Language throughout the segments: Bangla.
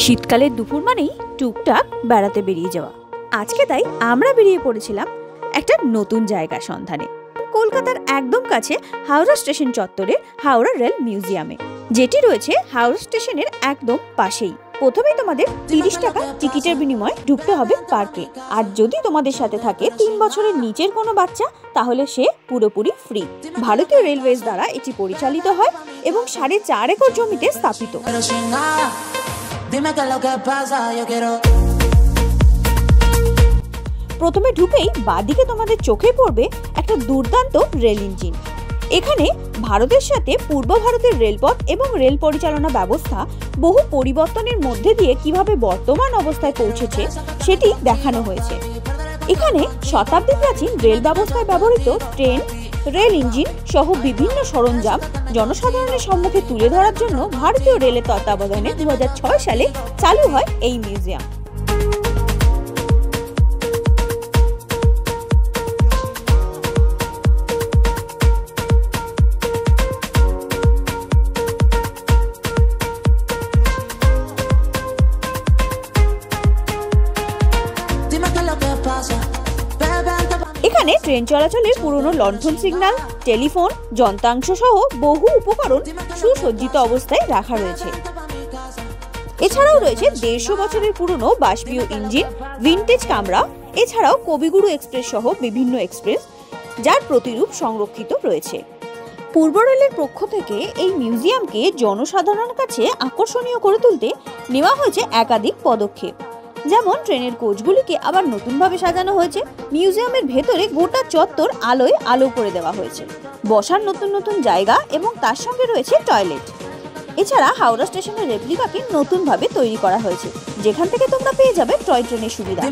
শীতকালের দুপুর মানেই টুকটাক বেড়াতে বেরিয়ে যাওয়া। আজকে তাই আমরা বেরিয়ে পড়েছিলাম একটা নতুন জায়গা সন্ধানে, কলকাতার একদম কাছে হাওড়া স্টেশন চত্বরে হাওড়া রেল মিউজিয়ামে, যেটি রয়েছে হাওড়া স্টেশনের একদম পাশেই। প্রথমেই তোমাদের 30 টাকা টিকিটের বিনিময়ে ঢুকতে হবে পার্কে, আর যদি তোমাদের সাথে থাকে 3 বছরের নিচের কোনো বাচ্চা তাহলে সে পুরোপুরি ফ্রি। ভারতীয় রেলওয়েজ দ্বারা এটি পরিচালিত হয় এবং 4.5 একর জমিতে স্থাপিত। প্রথমে ঢুকেই বাঁদিকে তোমাদের চোখে পড়বে একটা দুর্দান্ত রেল ইঞ্জিন। এখানে ভারতের সাথে পূর্ব ভারতের রেলপথ এবং রেল পরিচালনা ব্যবস্থা বহু পরিবর্তনের মধ্যে দিয়ে কিভাবে বর্তমান অবস্থায় পৌঁছেছে সেটি দেখানো হয়েছে। এখানে শতাব্দী প্রাচীন রেল ব্যবস্থায় ব্যবহৃত ট্রেন, রেল ইঞ্জিন সহ বিভিন্ন সরঞ্জাম জনসাধারণের সম্মুখে তুলে ধরার জন্য ভারতীয় রেলের তত্ত্বাবধানে 2006 সালে চালু হয় এই মিউজিয়াম। এখানে ট্রেন চলাচলের পুরনো লণ্ঠন সিগন্যাল, টেলিফোন, যন্ত্রাংশ সহ বহু উপকরণ সুসজ্জিত অবস্থায় রাখা রয়েছে। এছাড়াও রয়েছে 150 বছরের পুরনো বাষ্পীয় ইঞ্জিন, ভিনটেজ কামরা, এছাড়াও কবিগুরু এক্সপ্রেস সহ বিভিন্ন এক্সপ্রেস যার প্রতিরূপ সংরক্ষিত রয়েছে। পূর্ব রেলের পক্ষ থেকে এই মিউজিয়ামকে জনসাধারণের কাছে আকর্ষণীয় করে তুলতে নেওয়া হয়েছে একাধিক পদক্ষেপ। যেমন ট্রেনের কোচগুলিকে আবার নতুনভাবে সাজানো হয়েছে, মিউজিয়ামের ভেতরে গোটা চত্বর আলোয় আলো করে দেওয়া হয়েছে, বসার নতুন নতুন জায়গা এবং তার সঙ্গে রয়েছে টয়লেট। এছাড়া হাওড়া স্টেশনের রেপ্লিকাকে নতুনভাবে তৈরি করা হয়েছে, যেখান থেকে তোমরা পেয়ে যাবে টয় ট্রেনের সুবিধা।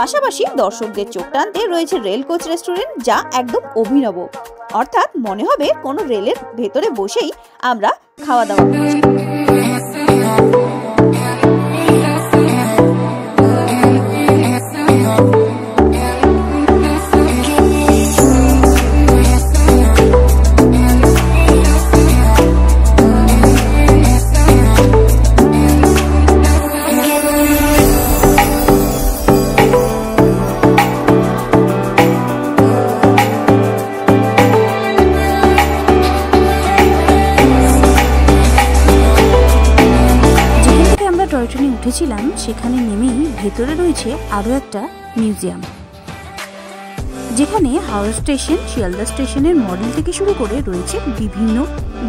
পাশাপাশি দর্শকদের চোখ টানতে রয়েছে রেল কোচ রেস্টুরেন্ট, যা একদম অভিনব, অর্থাৎ মনে হবে কোনো রেলের ভেতরে বসেই আমরা খাওয়া দাওয়া করছি। টয় ট্রেনে উঠেছিলাম, সেখানে নেমেই ভেতরে রয়েছে আরো একটা মিউজিয়াম, যেখানে হাওড়া স্টেশন, শিয়ালদা স্টেশনের মডেল থেকে শুরু করে রয়েছে বিভিন্ন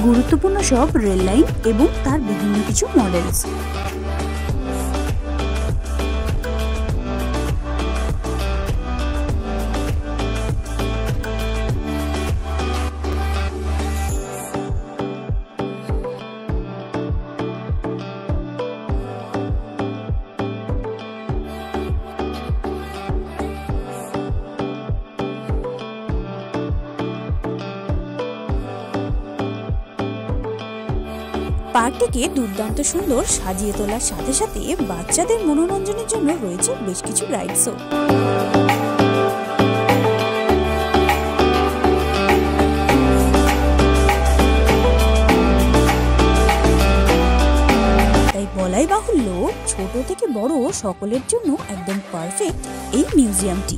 গুরুত্বপূর্ণ সব রেল লাইন এবং তার বিভিন্ন কিছু মডেলস। পার্কটিকে দুর্দান্ত সুন্দর সাজিয়ে তোলার সাথে সাথে বাচ্চাদের মনোরঞ্জনের জন্য রয়েছে বেশ কিছু রাইডসও। তাই বলাই বাহুল্য, ছোট থেকে বড় সকলের জন্য একদম পারফেক্ট এই মিউজিয়ামটি।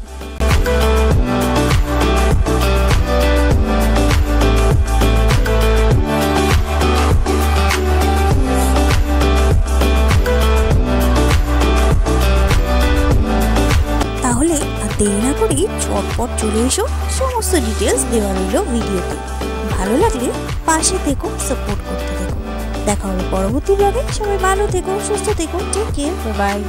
দেরি না করেই ঝটপট চলে এসো, সমস্ত ডিটেলস দেওয়া রইল ভিডিওতে। ভালো লাগলে পাশে থেকো, সাপোর্ট করতে থেকো। দেখা হবে পরবর্তী ব্লগে। সবাই ভালো থেকো, সুস্থ থেকো, টেক কেয়ার, বাই বাই।